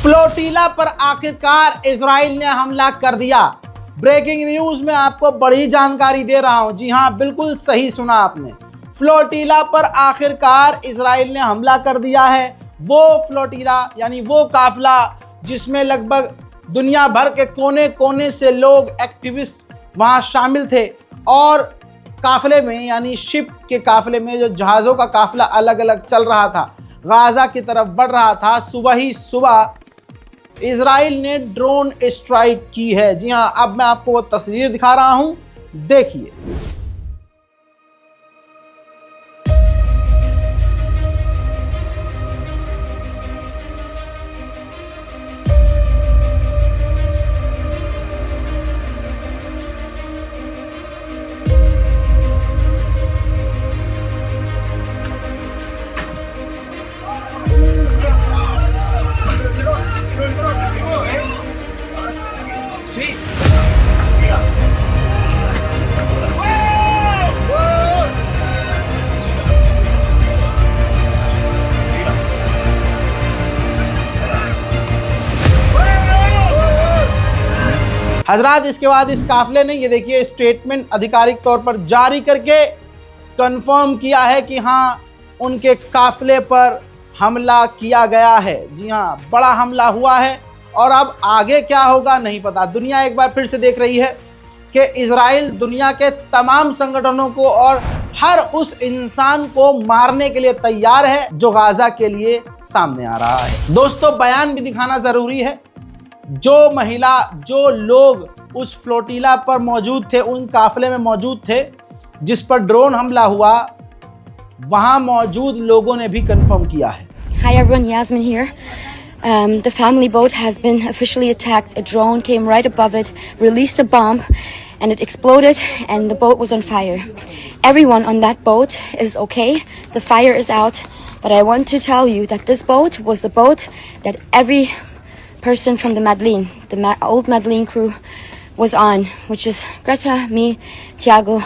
Flotilla पर आखिरकार Israel ने हमला कर दिया। ब्रेकिंग न्यूज में आपको बड़ी जानकारी दे रहा हूं। जी हां, बिल्कुल सही सुना आपने। फ्लोटिला पर आखिरकार इजराइल ने हमला कर दिया है। वो फ्लोटिला यानी वो काफिला जिसमें लगभग दुनिया भर के कोने कोने से लोग, एक्टिविस्ट वहां शामिल थे और काफिले में यानी शिप के काफिले में जो जहाज़ों का काफिला अलग अलग चल रहा था, गाज़ा की तरफ बढ़ रहा था, सुबह ही सुबह इजराइल ने ड्रोन स्ट्राइक की है। जी हां, अब मैं आपको वो तस्वीर दिखा रहा हूं, देखिए। हजरात, इसके बाद इस काफिले ने ये देखिए स्टेटमेंट आधिकारिक तौर पर जारी करके कंफर्म किया है कि हाँ, उनके काफिले पर हमला किया गया है। जी हाँ, बड़ा हमला हुआ है और अब आगे क्या होगा नहीं पता। दुनिया एक बार फिर से देख रही है कि इजराइल दुनिया के तमाम संगठनों को और हर उस इंसान को मारने के लिए तैयार है जो गाज़ा के लिए सामने आ रहा है। दोस्तों, बयान भी दिखाना ज़रूरी है। जो महिला, जो लोग उस फ्लोटिला पर मौजूद थे, उन काफिले में मौजूद थे जिस पर ड्रोन हमला हुआ, वहां मौजूद लोगों ने भी कंफर्म किया है। Hi everyone, Yasmin here. The family boat has been officially attacked. A drone came right above it, released a bomb, and it exploded, and the boat was on fire. Everyone on that boat is okay. The fire is out, but I want to tell you that this boat was the boat that every person from the Madeleine, old Madeleine crew, was on, which is Greta, me, Tiago,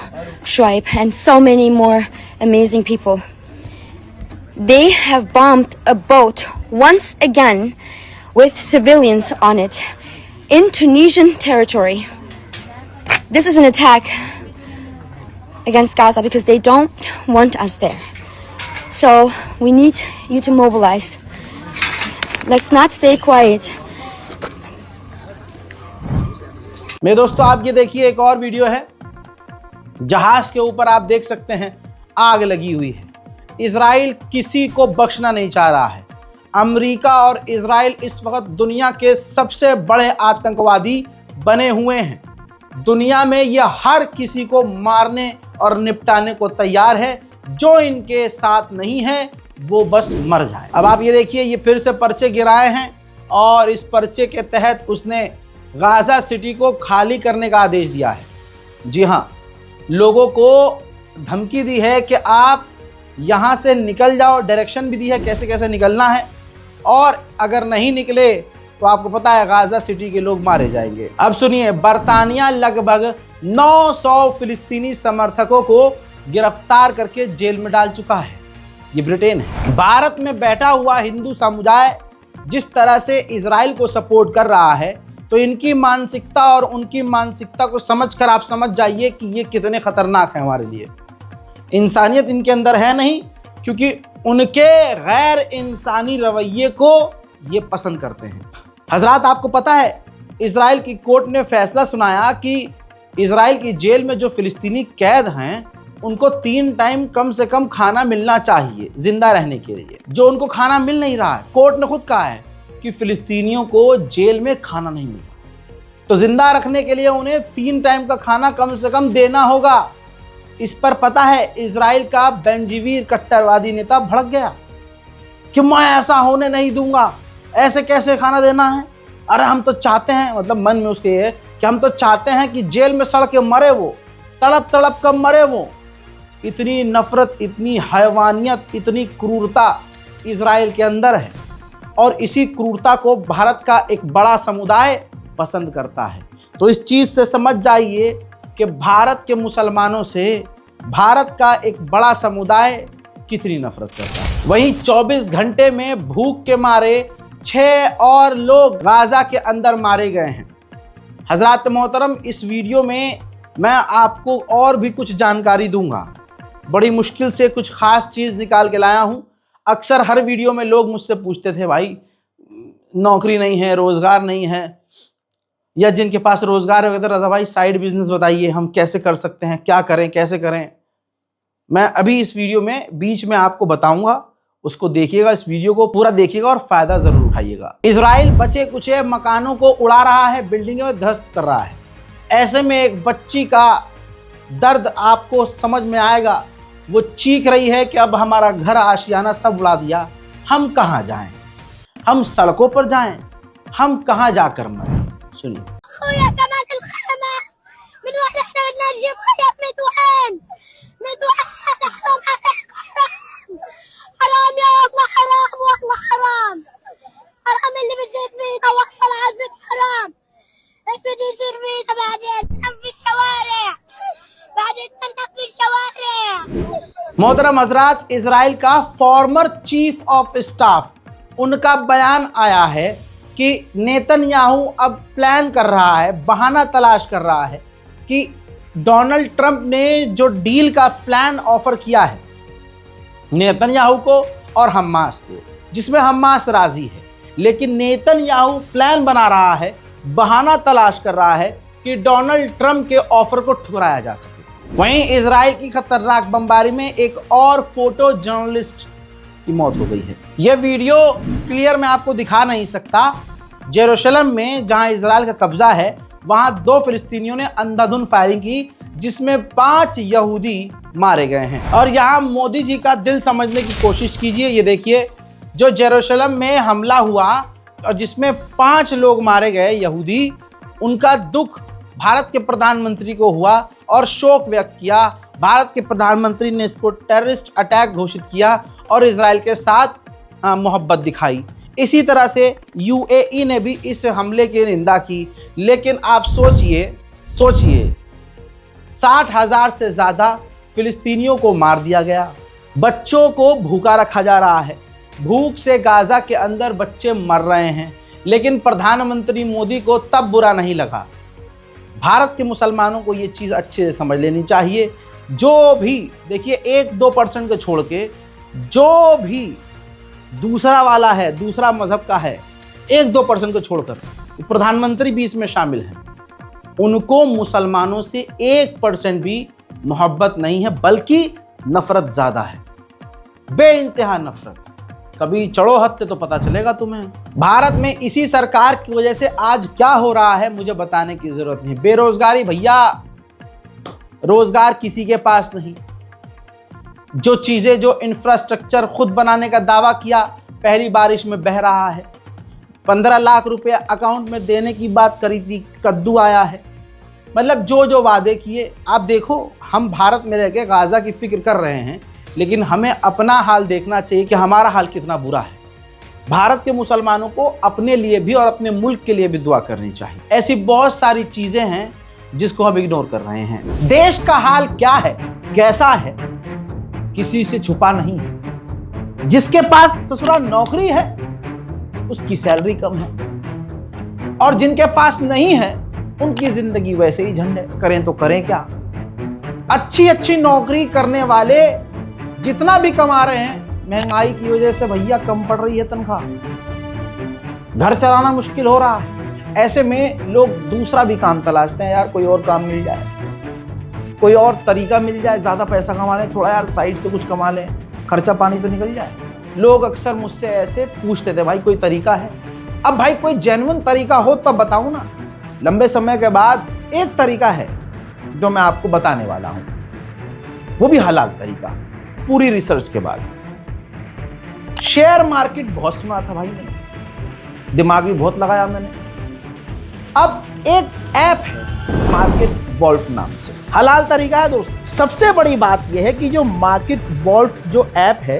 Schweib, and so many more amazing people. They have bombed a boat once again with civilians on it in Tunisian territory. This is an attack against Gaza because they don't want us there. So we need you to mobilize. Let's not stay quiet. मेरे दोस्तों, आप ये देखिए, एक और video है। जहाज के ऊपर आप देख सकते हैं आग लगी हुई है। इजराइल किसी को बख्शना नहीं चाह रहा है। अमेरिका और इजराइल इस वक्त दुनिया के सबसे बड़े आतंकवादी बने हुए हैं। दुनिया में यह हर किसी को मारने और निपटाने को तैयार है। जो इनके साथ नहीं है वो बस मर जाए। अब आप ये देखिए, ये फिर से पर्चे गिराए हैं और इस पर्चे के तहत उसने गाज़ा सिटी को खाली करने का आदेश दिया है। जी हाँ, लोगों को धमकी दी है कि आप यहाँ से निकल जाओ। डायरेक्शन भी दी है कैसे कैसे निकलना है, और अगर नहीं निकले तो आपको पता है गाज़ा सिटी के लोग मारे जाएंगे। अब सुनिए, बरतानिया लगभग 900 फिलिस्तीनी समर्थकों को गिरफ्तार करके जेल में डाल चुका है। ये ब्रिटेन है। भारत में बैठा हुआ हिंदू समुदाय जिस तरह से इजराइल को सपोर्ट कर रहा है, तो इनकी मानसिकता और उनकी मानसिकता को समझकर आप समझ जाइए कि ये कितने खतरनाक हैं हमारे लिए। इंसानियत इनके अंदर है नहीं, क्योंकि उनके गैर इंसानी रवैये को ये पसंद करते हैं। हजरात, आपको पता है इजराइल की कोर्ट ने फैसला सुनाया कि इजराइल की जेल में जो फिलिस्तीनी कैद हैं उनको 3 टाइम कम से कम खाना मिलना चाहिए जिंदा रहने के लिए, जो उनको खाना मिल नहीं रहा है। कोर्ट ने खुद कहा है कि फिलिस्तीनियों को जेल में खाना नहीं मिल रहा, तो जिंदा रखने के लिए उन्हें 3 टाइम का खाना कम से कम देना होगा। इस पर पता है इजराइल का बेंजीवीर कट्टरवादी नेता भड़क गया कि मैं ऐसा होने नहीं दूंगा, ऐसे कैसे खाना देना है। अरे हम तो चाहते हैं, मतलब मन में उसके ये कि हम तो चाहते हैं कि जेल में सड़ के मरे वो, तड़प तड़प कर मरे वो। इतनी नफरत, इतनी हैवानियत, इतनी क्रूरता इजराइल के अंदर है, और इसी क्रूरता को भारत का एक बड़ा समुदाय पसंद करता है। तो इस चीज़ से समझ जाइए कि भारत के मुसलमानों से भारत का एक बड़ा समुदाय कितनी नफरत करता है। वहीं 24 घंटे में भूख के मारे 6 और लोग गाजा के अंदर मारे गए हैं। हजरात मोहतरम, इस वीडियो में मैं आपको और भी कुछ जानकारी दूंगा। बड़ी मुश्किल से कुछ खास चीज़ निकाल के लाया हूं। अक्सर हर वीडियो में लोग मुझसे पूछते थे, भाई नौकरी नहीं है, रोज़गार नहीं है, या जिनके पास रोज़गार है कहते रज़ा भाई साइड बिजनेस बताइए, हम कैसे कर सकते हैं, क्या करें, कैसे करें। मैं अभी इस वीडियो में बीच में आपको बताऊंगा, उसको देखिएगा, इस वीडियो को पूरा देखिएगा और फ़ायदा ज़रूर उठाइएगा। इजराइल बचे कुचे मकानों को उड़ा रहा है, बिल्डिंगें में ध्वस्त कर रहा है। ऐसे में एक बच्ची का दर्द आपको समझ में आएगा। वो चीख रही है कि अब हमारा घर आशियाना सब उड़ा दिया, हम कहाँ जाएं, हम सड़कों पर जाएं, हम कहाँ जाकर मरें। सुनिए। मोहतरम हजरात, इजराइल का फॉर्मर चीफ ऑफ स्टाफ, उनका बयान आया है कि नेतन्याहू अब प्लान कर रहा है, बहाना तलाश कर रहा है कि डोनाल्ड ट्रंप ने जो डील का प्लान ऑफर किया है नेतन्याहू को और हमास को, जिसमें हमास राजी है, लेकिन नेतन्याहू प्लान बना रहा है, बहाना तलाश कर रहा है कि डोनाल्ड ट्रंप के ऑफर को ठुकराया जा सके। वहीं इजराइल की खतरनाक बमबारी में एक और फोटो जर्नलिस्ट की मौत हो गई है। यह वीडियो क्लियर मैं आपको दिखा नहीं सकता। जेरूशलम में जहां इजराइल का कब्जा है, वहां 2 फिलिस्तीनियों ने अंधाधुंध फायरिंग की, जिसमें 5 यहूदी मारे गए हैं। और यहां मोदी जी का दिल समझने की कोशिश कीजिए। ये देखिए, जो जेरूशलम में हमला हुआ और जिसमें 5 लोग मारे गए यहूदी, उनका दुख भारत के प्रधानमंत्री को हुआ और शोक व्यक्त किया। भारत के प्रधानमंत्री ने इसको टेररिस्ट अटैक घोषित किया और इजराइल के साथ मोहब्बत दिखाई। इसी तरह से यूएई ने भी इस हमले की निंदा की। लेकिन आप सोचिए 60,000 से ज़्यादा फिलिस्तीनियों को मार दिया गया, बच्चों को भूखा रखा जा रहा है, भूख से गाजा के अंदर बच्चे मर रहे हैं। लेकिन प्रधानमंत्री मोदी को तब बुरा नहीं लगा। भारत के मुसलमानों को ये चीज़ अच्छे से समझ लेनी चाहिए। जो भी देखिए 1-2% को छोड़ के जो भी दूसरा वाला है, दूसरा मजहब का है, 1-2% को छोड़कर प्रधानमंत्री भी इसमें शामिल हैं, उनको मुसलमानों से 1% भी मोहब्बत नहीं है, बल्कि नफरत ज़्यादा है, बेइंतहा नफरत। कभी चढ़ो हद पे तो पता चलेगा तुम्हें। भारत में इसी सरकार की वजह से आज क्या हो रहा है मुझे बताने की जरूरत नहीं। बेरोजगारी भैया, रोजगार किसी के पास नहीं। जो चीजें, जो इंफ्रास्ट्रक्चर खुद बनाने का दावा किया, पहली बारिश में बह रहा है। 15 लाख रुपए अकाउंट में देने की बात करी थी, कद्दू आया है। मतलब जो वादे किए। आप देखो, हम भारत में रह के गाजा की फिक्र कर रहे हैं, लेकिन हमें अपना हाल देखना चाहिए कि हमारा हाल कितना बुरा है। भारत के मुसलमानों को अपने लिए भी और अपने मुल्क के लिए भी दुआ करनी चाहिए। ऐसी बहुत सारी चीजें हैं जिसको हम इग्नोर कर रहे हैं। देश का हाल क्या है, कैसा है, किसी से छुपा नहीं है। जिसके पास ससुराल नौकरी है उसकी सैलरी कम है, और जिनके पास नहीं है उनकी जिंदगी वैसे ही झंड है। करें तो करें क्या। अच्छी नौकरी करने वाले जितना भी कमा रहे हैं, महंगाई की वजह से भैया कम पड़ रही है तनख्वाह, घर चलाना मुश्किल हो रहा है। ऐसे में लोग दूसरा भी काम तलाशते हैं, यार कोई और काम मिल जाए, कोई और तरीका मिल जाए, ज़्यादा पैसा कमा लें, थोड़ा यार साइड से कुछ कमा लें, खर्चा पानी तो निकल जाए। लोग अक्सर मुझसे ऐसे पूछते थे, भाई कोई तरीका है। अब भाई कोई जेन्युइन तरीका हो तब बताऊँ ना। लंबे समय के बाद एक तरीका है जो मैं आपको बताने वाला हूँ, वो भी हलाल तरीका, पूरी रिसर्च के बाद। शेयर मार्केट बहुत सुना था भाई मैंने, दिमाग भी बहुत लगाया मैंने। अब एक ऐप है मार्केट वॉल्फ नाम से, हलाल तरीका है दोस्त। सबसे बड़ी बात यह है कि जो मार्केट वॉल्फ जो ऐप है,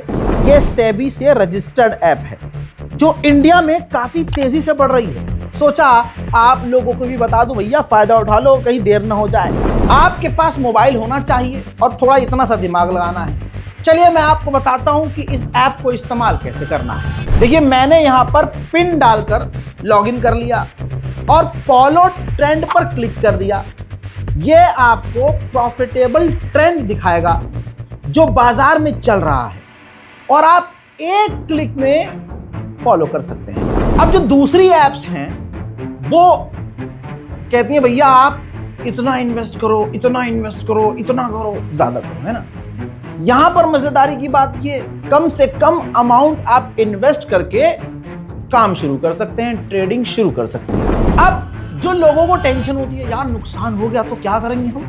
ये सेबी से रजिस्टर्ड ऐप है, जो इंडिया में काफी तेजी से बढ़ रही है। सोचा आप लोगों को भी बता दूं भैया, फायदा उठा लो, कहीं देर ना हो जाए। आपके पास मोबाइल होना चाहिए और थोड़ा इतना सा दिमाग लगाना है। चलिए मैं आपको बताता हूं कि इस ऐप को इस्तेमाल कैसे करना है। देखिए मैंने यहां पर पिन डालकर लॉगिन कर लिया और फॉलो ट्रेंड पर क्लिक कर दिया। यह आपको प्रॉफिटेबल ट्रेंड दिखाएगा जो बाजार में चल रहा है और आप एक क्लिक में फॉलो कर सकते हैं। अब जो दूसरी ऐप्स हैं वो कहती हैं भैया आप इतना इन्वेस्ट करो, इतना इन्वेस्ट करो, इतना करो, ज्यादा करो, है ना। यहां पर मजेदारी की बात ये, कम से कम अमाउंट आप इन्वेस्ट करके काम शुरू कर सकते हैं, ट्रेडिंग शुरू कर सकते हैं। अब जो लोगों को टेंशन होती है यार नुकसान हो गया तो क्या करेंगे हम,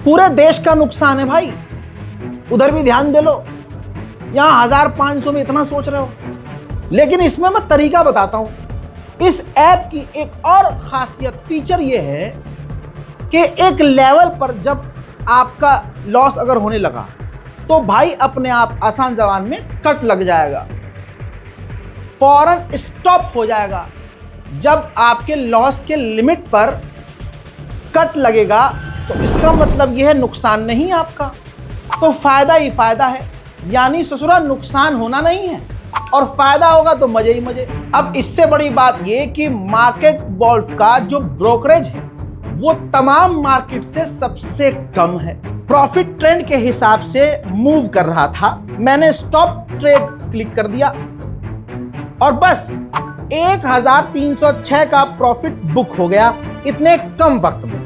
पूरे देश का नुकसान है भाई, उधर भी ध्यान दे लो। यहां 1500 में इतना सोच रहे हो, लेकिन इसमें मैं तरीका बताता हूं। इस ऐप की एक और खासियत फीचर ये है कि एक लेवल पर जब आपका लॉस अगर होने लगा तो भाई अपने आप आसान जबान में कट लग जाएगा, फौरन स्टॉप हो जाएगा। जब आपके लॉस के लिमिट पर कट लगेगा तो इसका मतलब यह है नुकसान नहीं आपका, तो फायदा ही फायदा है। यानी ससुरा नुकसान होना नहीं है और फायदा होगा तो मजे ही मजे। अब इससे बड़ी बात यह कि मार्केट वॉल्फ का जो ब्रोकरेज है वो तमाम मार्केट से सबसे कम है। प्रॉफिट ट्रेंड के हिसाब से मूव कर रहा था, मैंने स्टॉप ट्रेड क्लिक कर दिया और बस 1306 का प्रॉफिट बुक हो गया इतने कम वक्त में।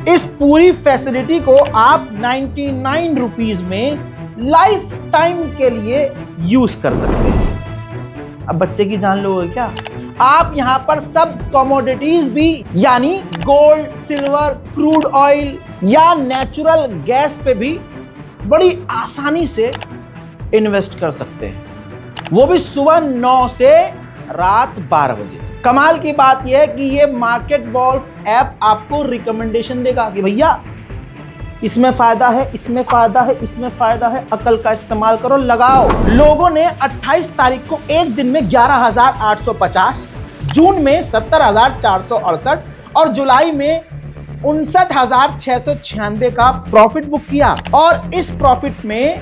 इस पूरी फैसिलिटी को आप 99 रुपीज में लाइफ टाइम के लिए यूज कर सकते हैं। अब बच्चे की जान लोगे क्या, आप यहां पर सब कमोडिटीज भी यानी गोल्ड, सिल्वर, क्रूड ऑयल या नेचुरल गैस पे भी बड़ी आसानी से इन्वेस्ट कर सकते हैं, वो भी सुबह 9 से रात 12 बजे। कमाल की बात यह है कि ये मार्केट वॉल्फ ऐप आपको रिकमेंडेशन देगा कि भैया इसमें फायदा है, इसमें फायदा है, इसमें फायदा है, अकल का इस्तेमाल करो, लगाओ। लोगों ने 28 तारीख को एक दिन में 11,850, जून में 70,468 और जुलाई में 59,696 का प्रॉफिट बुक किया। और इस प्रॉफिट में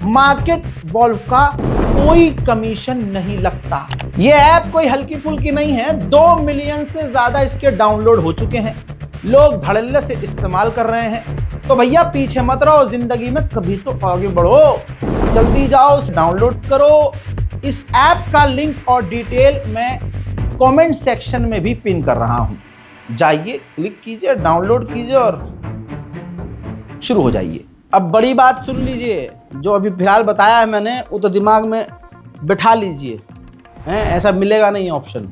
मार्केट वॉल्फ का कोई कमीशन नहीं लगता। यह ऐप कोई हल्की फुल्की नहीं है, 2 मिलियन से ज्यादा इसके डाउनलोड हो चुके हैं, लोग धड़ल्ले से इस्तेमाल कर रहे हैं। तो भैया पीछे मत रहो, जिंदगी में कभी तो आगे बढ़ो, जल्दी जाओ डाउनलोड करो। इस ऐप का लिंक और डिटेल मैं कमेंट सेक्शन में भी पिन कर रहा हूं, जाइए क्लिक कीजिए, डाउनलोड कीजिए और शुरू हो जाइए। अब बड़ी बात सुन लीजिए, जो अभी फिलहाल बताया है मैंने वो तो दिमाग में बिठा लीजिए, हैं ऐसा मिलेगा नहीं ऑप्शन।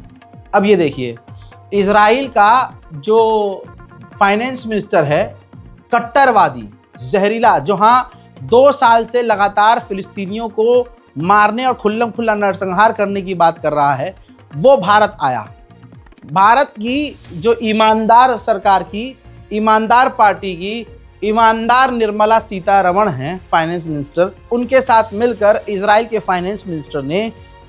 अब ये देखिए, इजराइल का जो फाइनेंस मिनिस्टर है कट्टरवादी, जहरीला, जो 2 साल से लगातार फिलिस्तीनियों को मारने और खुल्लम खुल्ला नरसंहार करने की बात कर रहा है, वो भारत आया। भारत की जो ईमानदार सरकार की, ईमानदार पार्टी की ईमानदार निर्मला सीतारमण हैं फाइनेंस मिनिस्टर, उनके साथ मिलकर इजराइल के फाइनेंस मिनिस्टर ने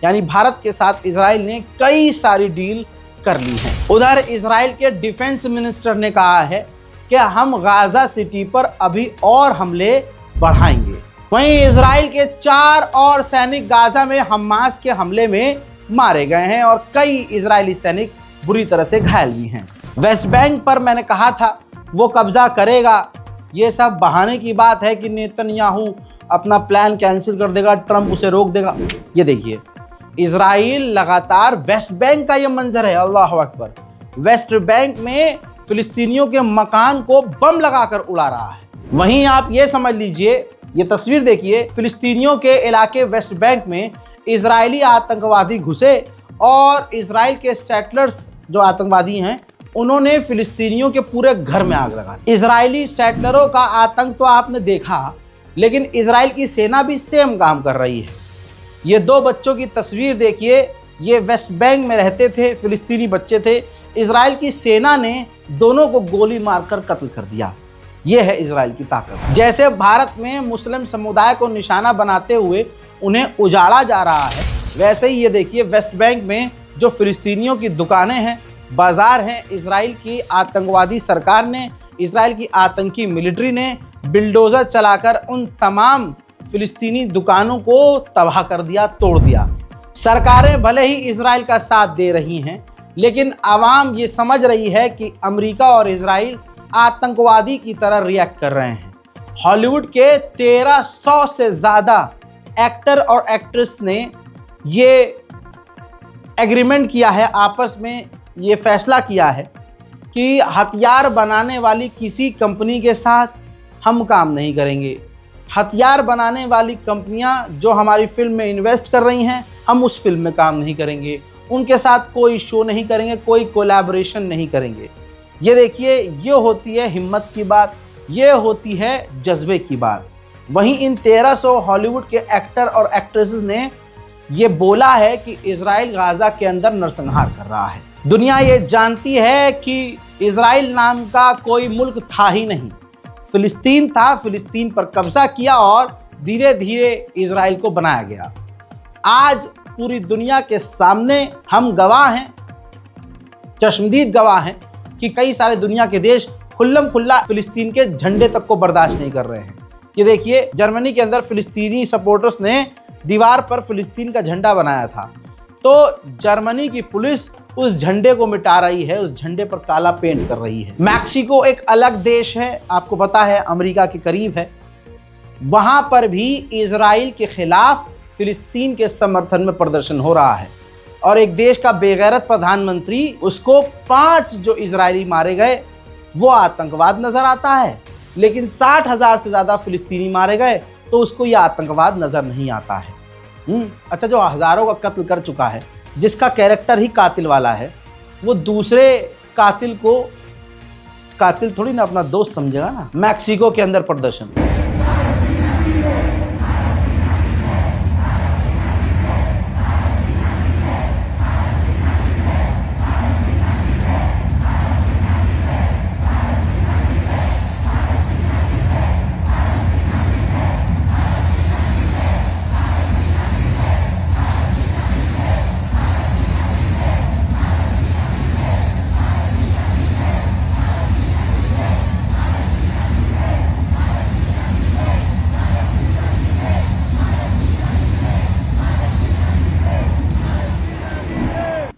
यानी भारत के साथ इजराइल ने कई सारी डील कर ली है। उधर इजराइल के डिफेंस मिनिस्टर ने कहा है कि हम गाजा सिटी पर अभी और हमले बढ़ाएंगे। वहीं इजराइल के 4 और सैनिक गाजा में हमास के हमले में मारे गए हैं और कई इजरायली सैनिक बुरी तरह से घायल भी हैं। वेस्ट बैंक पर मैंने कहा था वो कब्जा करेगा, ये सब बहाने की बात है कि नेतन्याहू अपना प्लान कैंसिल कर देगा, ट्रंप उसे रोक देगा। ये देखिए इजराइल लगातार, वेस्ट बैंक का ये मंजर है, अल्लाह अकबर, वेस्ट बैंक में फिलिस्तीनियों के मकान को बम लगाकर उड़ा रहा है। वहीं आप ये समझ लीजिए, ये तस्वीर देखिए, फिलिस्तीनियों के इलाके वेस्ट बैंक में इजरायली आतंकवादी घुसे और इजराइल के सेटलर्स जो आतंकवादी हैं उन्होंने फिलिस्तीनियों के पूरे घर में आग लगा दी। इजरायली सेटलरों का आतंक तो आपने देखा, लेकिन इजराइल की सेना भी सेम काम कर रही है। ये 2 बच्चों की तस्वीर देखिए, ये वेस्ट बैंक में रहते थे, फिलिस्तीनी बच्चे थे, इजराइल की सेना ने दोनों को गोली मारकर कत्ल कर दिया। ये है इजराइल की ताकत। जैसे भारत में मुस्लिम समुदाय को निशाना बनाते हुए उन्हें उजाड़ा जा रहा है, वैसे ही ये देखिए वेस्ट बैंक में जो फिलिस्तीनियों की दुकानें हैं, बाजार हैं, इजराइल की आतंकवादी सरकार ने, इजराइल की आतंकी मिलिट्री ने बिल्डोजर चलाकर उन तमाम फिलिस्तीनी दुकानों को तबाह कर दिया, तोड़ दिया। सरकारें भले ही इजराइल का साथ दे रही हैं, लेकिन आवाम ये समझ रही है कि अमेरिका और इजराइल आतंकवादी की तरह रिएक्ट कर रहे हैं। हॉलीवुड के 1300 से ज़्यादा एक्टर और एक्ट्रेस ने ये एग्रीमेंट किया है, आपस में ये फैसला किया है कि हथियार बनाने वाली किसी कंपनी के साथ हम काम नहीं करेंगे। हथियार बनाने वाली कंपनियां जो हमारी फिल्म में इन्वेस्ट कर रही हैं, हम उस फिल्म में काम नहीं करेंगे, उनके साथ कोई शो नहीं करेंगे, कोई कोलैबोरेशन नहीं करेंगे। ये देखिए, ये होती है हिम्मत की बात, ये होती है जज्बे की बात। वहीं इन 1300 हॉलीवुड के एक्टर और एक्ट्रेसेस ने ये बोला है कि इजराइल गाजा के अंदर नरसंहार कर रहा है। दुनिया ये जानती है कि इजराइल नाम का कोई मुल्क था ही नहीं, फिलिस्तीन था। फिलिस्तीन पर कब्जा किया और धीरे धीरे इजराइल को बनाया गया। आज पूरी दुनिया के सामने हम गवाह हैं, चश्मदीद गवाह हैं कि कई सारे दुनिया के देश खुल्लम खुल्ला फिलिस्तीन के झंडे तक को बर्दाश्त नहीं कर रहे हैं। ये देखिए, जर्मनी के अंदर फिलिस्तीनी सपोर्टर्स ने दीवार पर फिलिस्तीन का झंडा बनाया था, तो जर्मनी की पुलिस उस झंडे को मिटा रही है, उस झंडे पर काला पेंट कर रही है। मैक्सिको एक अलग देश है, आपको पता है, अमेरिका के करीब है। वहां पर भी इजराइल के खिलाफ फिलिस्तीन के समर्थन में प्रदर्शन हो रहा है और एक देश का बेगैरत प्रधानमंत्री, उसको 5 जो इजरायली मारे गए वो आतंकवाद नजर आता है, लेकिन 60,000 से ज्यादा फिलिस्तीनी मारे गए तो उसको ये आतंकवाद नजर नहीं आता है। अच्छा, जो हजारों का कत्ल कर चुका है, जिसका कैरेक्टर ही कातिल वाला है, वो दूसरे कातिल को कातिल थोड़ी ना अपना दोस्त समझेगा ना। मैक्सिको के अंदर प्रदर्शन,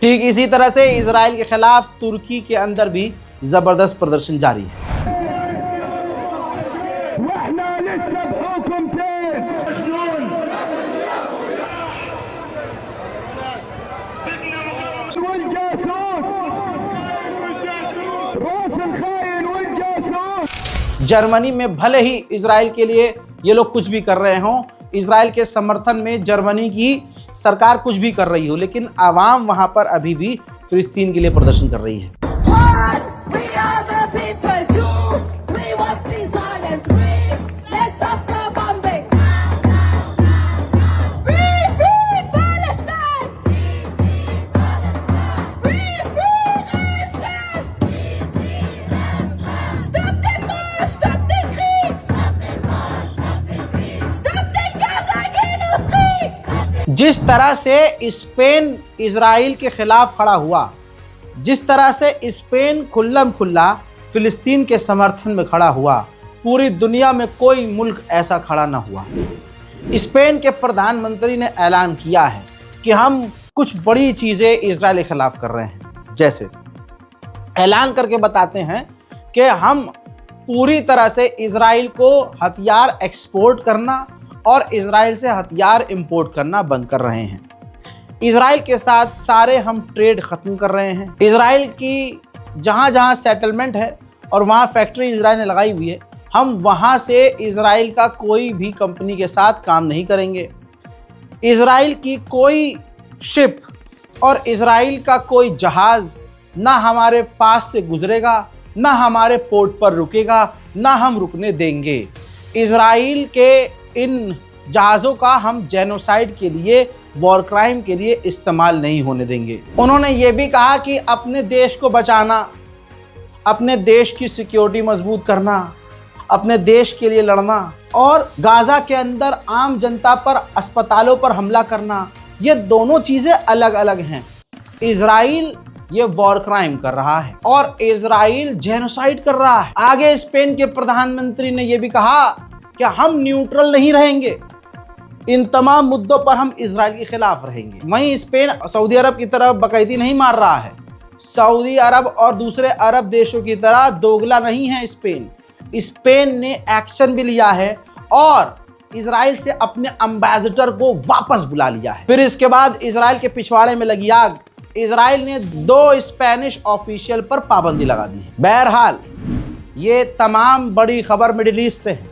ठीक इसी तरह से इजराइल के खिलाफ तुर्की के अंदर भी जबरदस्त प्रदर्शन जारी है। जर्मनी में भले ही इजराइल के लिए ये लोग कुछ भी कर रहे हों, इजराइल के समर्थन में जर्मनी की सरकार कुछ भी कर रही हो, लेकिन आवाम वहां पर अभी भी फिलिस्तीन के लिए प्रदर्शन कर रही है। जिस तरह से स्पेन इजराइल के खिलाफ खड़ा हुआ, जिस तरह से स्पेन खुल्लम खुल्ला फिलिस्तीन के समर्थन में खड़ा हुआ, पूरी दुनिया में कोई मुल्क ऐसा खड़ा ना हुआ। स्पेन के प्रधानमंत्री ने ऐलान किया है कि हम कुछ बड़ी चीज़ें इजराइल के खिलाफ कर रहे हैं। जैसे ऐलान करके बताते हैं कि हम पूरी तरह से इजराइल को हथियार एक्सपोर्ट करना और इजराइल से हथियार इंपोर्ट करना बंद कर रहे हैं। इजराइल के साथ सारे हम ट्रेड ख़त्म कर रहे हैं। इजराइल की जहाँ जहाँ सेटलमेंट है और वहाँ फैक्ट्री इजराइल ने लगाई हुई है, हम वहाँ से इजराइल का कोई भी कंपनी के साथ काम नहीं करेंगे। इजराइल की कोई शिप और इजराइल का कोई जहाज़ ना हमारे पास से गुजरेगा, ना हमारे पोर्ट पर रुकेगा, ना हम रुकने देंगे। इजराइल के इन जहाज़ों का हम जेनोसाइड के लिए, वॉर क्राइम के लिए इस्तेमाल नहीं होने देंगे। उन्होंने ये भी कहा कि अपने देश को बचाना, अपने देश की सिक्योरिटी मजबूत करना, अपने देश के लिए लड़ना और गाजा के अंदर आम जनता पर, अस्पतालों पर हमला करना, ये दोनों चीज़ें अलग अलग हैं। इजराइल ये वॉर क्राइम कर रहा है और इजराइल जेनोसाइड कर रहा है। आगे स्पेन के प्रधानमंत्री ने यह भी कहा कि हम न्यूट्रल नहीं रहेंगे, इन तमाम मुद्दों पर हम इजराइल के खिलाफ रहेंगे। वहीं स्पेन सऊदी अरब की तरह बकैती नहीं मार रहा है। सऊदी अरब और दूसरे अरब देशों की तरह दोगला नहीं है स्पेन ने एक्शन भी लिया है और इजराइल से अपने एम्बेसडर को वापस बुला लिया है। फिर इसके बाद इजराइल के पिछवाड़े में लगी आग। इजराइल ने 2 स्पेनिश ऑफिशियल पर पाबंदी लगा दी है। बहरहाल ये तमाम बड़ी खबर मिडिल ईस्ट से है।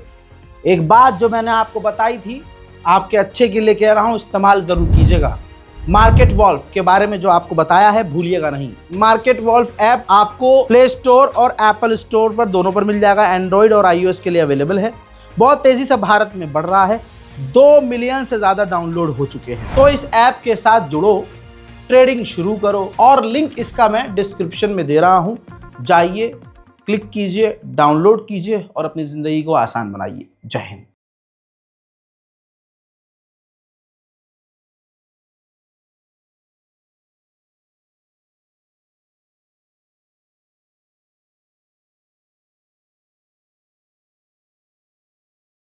एक बात जो मैंने आपको बताई थी, आपके अच्छे के लिए कह रहा हूं, इस्तेमाल जरूर कीजिएगा। मार्केट वॉल्फ के बारे में जो आपको बताया है भूलिएगा नहीं। मार्केट वॉल्फ ऐप आपको प्ले स्टोर और एप्पल स्टोर पर दोनों पर मिल जाएगा। एंड्रॉइड और iOS के लिए अवेलेबल है। बहुत तेजी से भारत में बढ़ रहा है। 2 मिलियन से ज्यादा डाउनलोड हो चुके हैं। तो इस ऐप के साथ जुड़ो, ट्रेडिंग शुरू करो और लिंक इसका मैं डिस्क्रिप्शन में दे रहा हूं। जाइए, क्लिक कीजिए, डाउनलोड कीजिए और अपनी जिंदगी को आसान बनाइए। जय हिंद।